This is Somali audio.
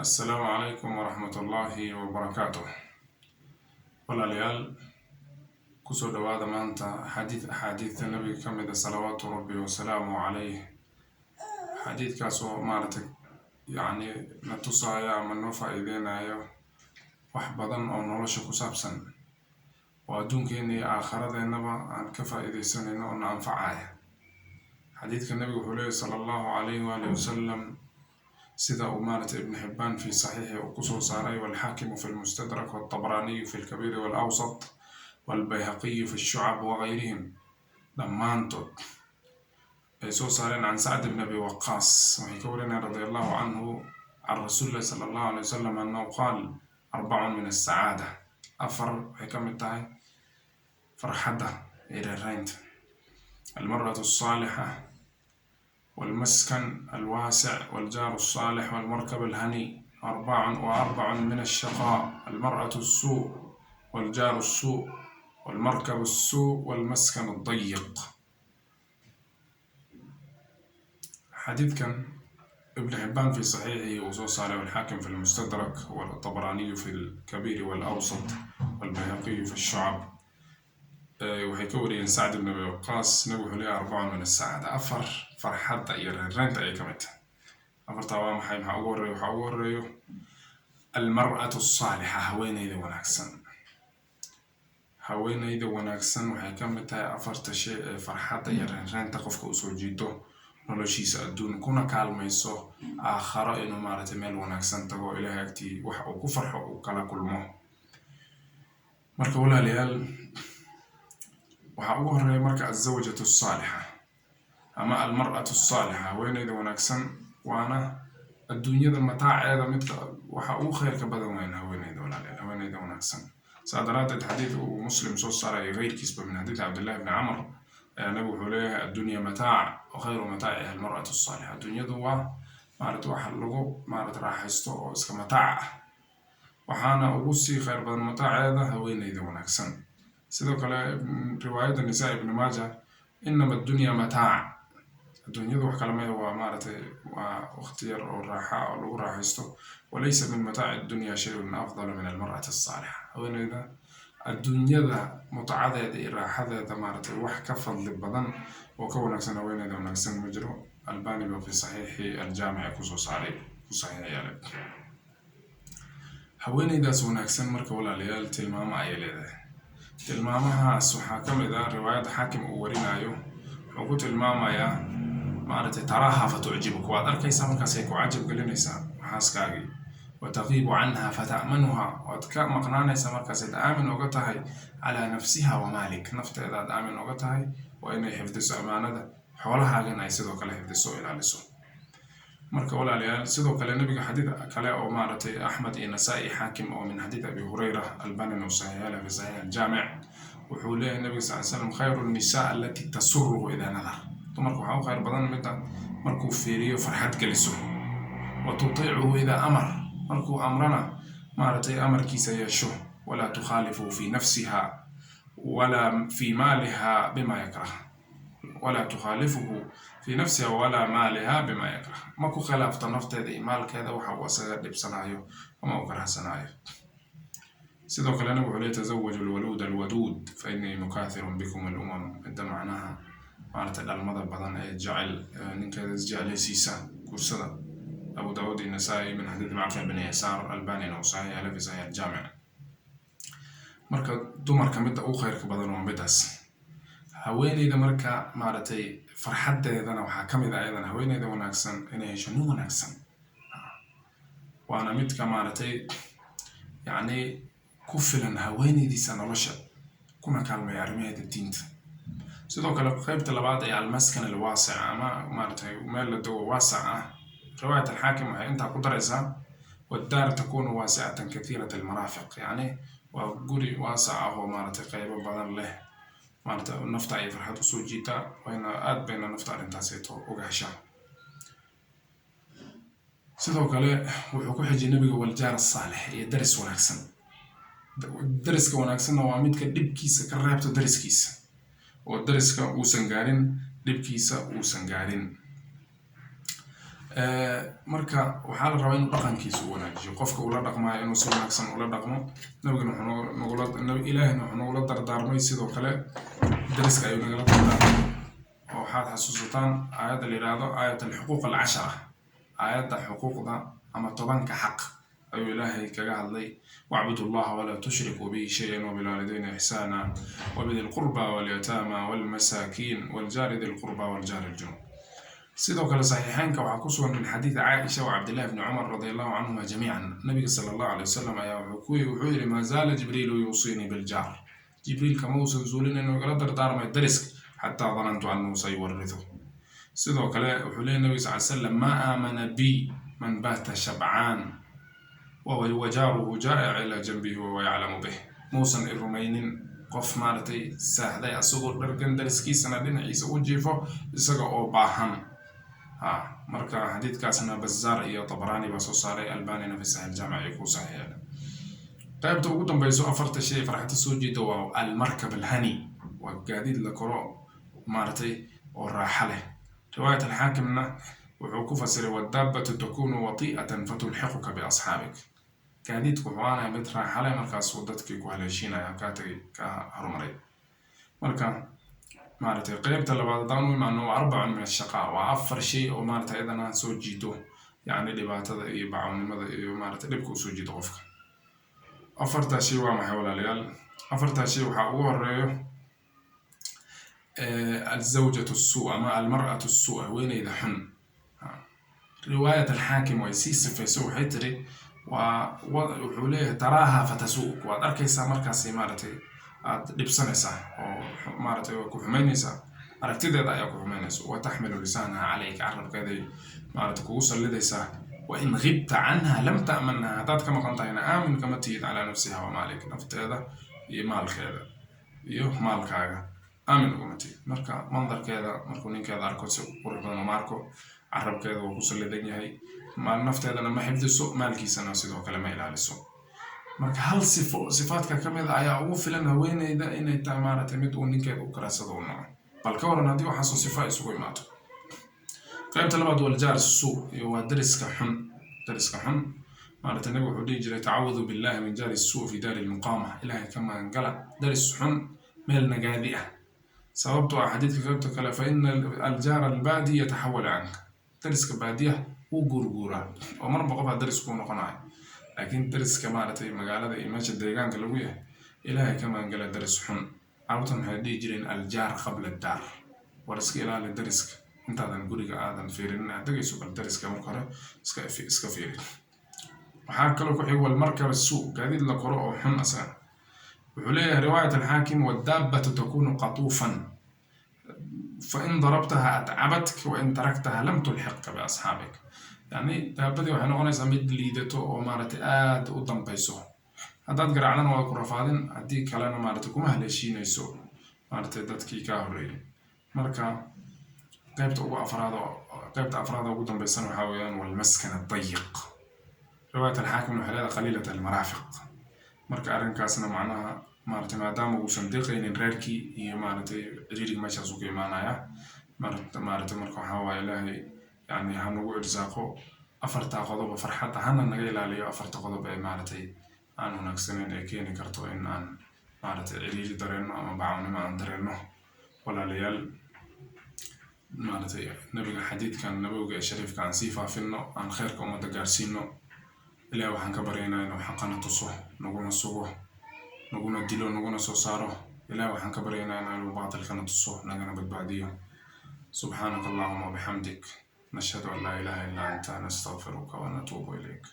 السلام عليكم ورحمة الله وبركاته. والعيال كسر دوادة مانتا حديث النبي كمد صلوات ربي وسلامه عليه. حديث كاسو مارتك يعني نتصايا من نوفا إذينا يو وحبضا أو نولش كسابسا وأدون كيني آخر ذينما عن كفا إذي سنين أو ننفعايا. حديث النبي صلى الله عليه وآله وسلم سيدا أمانة ابن حبان في صحيح وقصر ساري والحاكم في المستدرك والطبراني في الكبير والأوسط والبيهقي في الشعب وغيرهم دمانتو يسوع سارين عن سعد بن أبي وقاص ويكورنا رضي الله عنه عن رسول الله صلى الله عليه وسلم أنه قال 4 من السعادة أفر حكم التاي فرحدة إلى الرينت المرأة الصالحة والمسكن الواسع والجار الصالح والمركب الهني 4 من الشقاء المرأة السوء والجار السوء والمركب السوء والمسكن الضيق. حديث كان ابن حبان في صحيحه وصوصاله والحاكم في المستدرك والطبراني في الكبير والأوسط والبيهقي في الشعب وحيكوري سعد بن أبي وقاص نبي حليه 4 من السعادة أفر فرحات رنت أي كمت أفر طوام حي محاوري المرأة الصالحة هوين إذا وناكسن وحيكمتها أفرت شيء فرحات رنت قفك أسو جيدو noloshiisa adduun kuna kaalmayso aakharo inuu maaragtay meel wanaagsan tago ilaahay agtii wax uu ku farxo uu kala kulmo. marka walaalayaal waxa ugu horeeya marka azwajatu saalixa ama almar'atu saalixa haweeneyda wanaagsan waana adduunyada mataaceeda mid waxa ugu khayrka badan weyn haweeneyda walaalayaal haweeneyda wanaagsan saadaraad xadiid uu muslim soo saaray غيرkiisba min xadiid Abdullah ibn Amr نبي حليه الدنيا متاع وخير متاعها المرأة الصالحة. الدنيا دوا مارت واحد لغو مارت راح يستو اسك متاع وحانا أبوسي خير بدن متاع هذا هوين إذا ونكسن سيدو كلا رواية النساء ابن ماجه إنما الدنيا متاع. الدنيا دوا كلمة هو مارت واختيار الراحة أو راح يستو وليس من متاع الدنيا شيء أفضل من المرأة الصالحة. هوين إذا الدنيا متعددة راحة مارت wax ka fadli badan oo ka wanaagsan haweeneyda wanaagsan ma jiro. Albani ba fi sahih al-jami' ku soo saaray ku saxiixayay haweeneydaas wanaagsan marka walaalayaal tilmaamo ay leedahay. tilmaamahaas waxaa ka mid ah riwaayad xaakim uu warinayo wuxuu ku tilmaamayaa maartay taraha fatu'jibuka waad arkaysaa markaas ay ku cajab gelinaysaa xaaskaagii وتغيب عنها فتأمنها وتكا مقنانة سمركة تآمن وقتها على نفسها ومالك نفط إذا تآمن وقتها وإن يحفظ أمانة حولها جنا يسدو كله يحفظ إلى لسو مركب ولا ليال سدو كله نبي حديث كله أو مارتي أحمد النسائي حاكم أو من حديث أبي هريرة الباني وصحيح في صحيح الجامع وحوله النبي صلى الله عليه وسلم خير النساء التي تسره إذا نظر تمركو حاو خير بدن متى مركو فيريو فرحات جلسه وتطيعه إذا أمر مركو أمرنا مارتي أمر كيسا يشو ولا تخالف في نفسها ولا في مالها بما يكره ولا تخالفه في نفسها ولا مالها بما يكره ماكو خلاف تنفت هذه مال كذا وحوا سيد بسنايو وما أكره سنايو سيدو كلنا بقول تزوج الولود الودود فإني مكاثر بكم الأمم إنت معناها مارتي المضى بدن جعل نكذا جعل سيسا كرسدا أبو داود النسائي من حديث معقل بن يسار الباني وصحيح على في صحيح الجامع مركا دمر كمدة أو خير كبدن ومبدس هويني إذا مركا مارتي فرحت إذا أنا وحكم إذا أيضا هويني إذا وناكسن إنه شنو وناكسن وأنا متك مارتي يعني كفلا هويني دي سنة رشد كنا كلمة يرميها الدين سيدو كلا خيبت لبعض على المسكن الواسع أما مارتي ومال لدو واسعة رواية الحاكم هي أنت قدرتها والدار تكون واسعة كثيرة المرافق يعني وقولي واسعة هو مارت قيبة بدن له مارت النفط أي فرحة سوجيتا وين أد بين النفط أنتاسيته وقحشة سيدو كله وحكوا حجي النبي والجار الصالح يدرس وناكسن درس كوناكسن وعميد كدب كيسة كرابته درس كيسة والدرس كوسنجارين دب كيسة وسنجارين marka waxaa la rabaa inuu dhaqankiisa u wanaajiyo qofka ula dhaqmaayo inuu si wanaagsan ula dhaqmo. nabigana ilaahina wuxuu nagula dardaarmay sidoo kale dariska ayuu nagala dardaarmay. oo waxaad xasuusataan aayadda la yidhaahdo aayat alxuquuq alcashara, aayadda xuquuqda ama 10 xaq ayuu ilaahay kaga hadlay. wacbudu llaha walaa tushrikuu bihi shayan wabilwaalidayni ixsaana wabidi lqurba walyataama walmasaakiin waljaari di lqurba waljaari ljunub. sidoo kale saxiixaynka waxaa ku sugan min xadiidi caaisha wa cabdillahi bni cumar radiallahu canhuma jamiican. nabiga sala allahu alay wasalam ayaa wuxuu yidhi maa zaala jibriilu yuusiinii biljaar. jibriil kama uusan zuulin inuu igala dardaarmay dariska xataa danantu annahu sayuwarithu. sidoo kale wuxuu leeyay nabiga sal slam maa aamana bi man baata shabcaan wajaaruhu jaa'ic ilaa janbihi wahuwa yaclamu bih. muusan i rumaynin qof maaragtay saaxday asagoo dhargan dariskiisana dhinaciisa u jiifo isaga oo baahan. marka xadiidkaasna bazaar iyo tabarani baa soo saaray, albanina fi saxiix jaamic ay ku saxiixeen. qaybta ugu dambayso 4 shay farxadda soo jeeda waa almarkab alhani, waa gaadiid la koro maaragtay oo raaxa leh. riwaayat alxaakimna wuxuu ku fasiray wadaabatu takunu wati'atan fatulxiquka biasxaabik. gaadiidku wuxuu aanahay mid raaxa leh markaasuu dadkii ku haleeshiinaya ka horumaray. marka maaragtay qaybta labaad haddaan u imaano waa 4 min ashaqaa, waa 4 shay oo maaragtay iyadana soo jiito yacni dhibaatada iyo bacawnimada iyo maaragtay dhibka u soo jiito qofka. 4 shay waa maxay walaalayaal? 4 shay waxaa ugu horeeyo alzawjatu suu ama almar'atu suu, haweeneyda xun. riwaayat alxaakim way sii sifayso, waxay tiri wuxuu leeyahay taraaha fatasuuk, waad arkaysaa markaasi maaragtay aad dhibsanaysaa oo maaragtay ku xumaynaysaa, aragtideeda ayaa ku xumaynaysa. wataxmilu lisaanaha calayka, carabkeeday maaragtay kugu sallidaysaa. wain gibta canha lam ta'manha, haddaad ka maqan tahayna aamin kama tihid calaa nafsiha wa maalik, nafteeda iyo maalkeeda iyo maalkaaga aamin ugama tihid. marka mandarkeeda markuu ninkeeda arko si qurux badan uma arko, carabkeeda wuu ku sallidan yahay, nafteedana ma xifdiso, maalkiisana sidoo kale ma ilaaliso. marka hal sifaadka ka mid ayaa ugu filan haweeneyda inay tahay maaragtay mid uu ninkeeda u karaasado u naco. bal ka waran haddii waxaasoo sifa isugu imaato. qaybta labaad waljaar suu, iyo waa dariska xun. dariska xun maaragtay nabigu wuxuu dhihi jiray tacawudu billahi min jaari suu fi daari lmuqaama, ilaahay ka magangala daris xun meel nagaadi ah. sababtoo ah xadiidka qaybta kale fa ina aljaara albaadi yataxawal canka, dariska baadiyaha wuu guurguuraa oo marba qofaa daris kuu noqonayo. laakiin dariska maaragtay magaalada iyo meesha deegaanka lagu yahay ilaahay ka magangala daris xun. carabtan waxay dhihi jireen aljaar qabla daar, war iska ilaali dariska intaadan guriga aadan fiirinin, aad degayso bal dariska marka hore iska fiiri. waxaa kaloo ku xig walmarkab suu, gaadiid la koro oo xun asaga. wuxuu leeyahay riwaayat alxaakim wadaabatu takunu qatuufan fain darabtaha atcabatka wain taraktaha lam tulxiqka biasxaabik. yacni daabadii waxay noqonaysaa mid liidato oo maaragtay aad u dambayso, haddaad garaacdana waa ku rafaadin, haddii kalena maaragtay kuma haleeshiinayso maaragtay dadkii kaa horreeyay. marka qaybta afraad ugu dambaysana waxaa weeyaan walmaskan adayiq. riwaayat alxaakim waxay leedahay qaliilat almaraafiq. marka arrinkaasna macnaha maaragtay maadaama uusan deeqaynin reerkii iyo maaragtay ciriiriga meeshaas uu ka imaanaya. maaragtay marka waxaa waaye ilaahay yani ha nagu irsaaqo 4 qodob farxad hana naga ilaaliyo 4 qodob ee maaragtay aan wanaagsaneyn ee keeni karto in aan maaragtay ciriiri dareeno ama bacawnimo aan dareeno. walaalayaal maaragtay nabiga xadiidkan nabawga ee shariifka aan sii faafino, aan khayrka ummadda gaarsiino. ilaahay waxaan ka baryaynaa inuu xaqana tuso, naguna sugo, naguna dilo, naguna soo saaro. ilaahay waxaan ka baryaynaa inuu baatilkana tuso, nagana badbaadiyo. subxaanaka allahuma wabixamdik, nashhadu an laa ilaaha illa anta nastaghfiruka wa natuubu ilayk.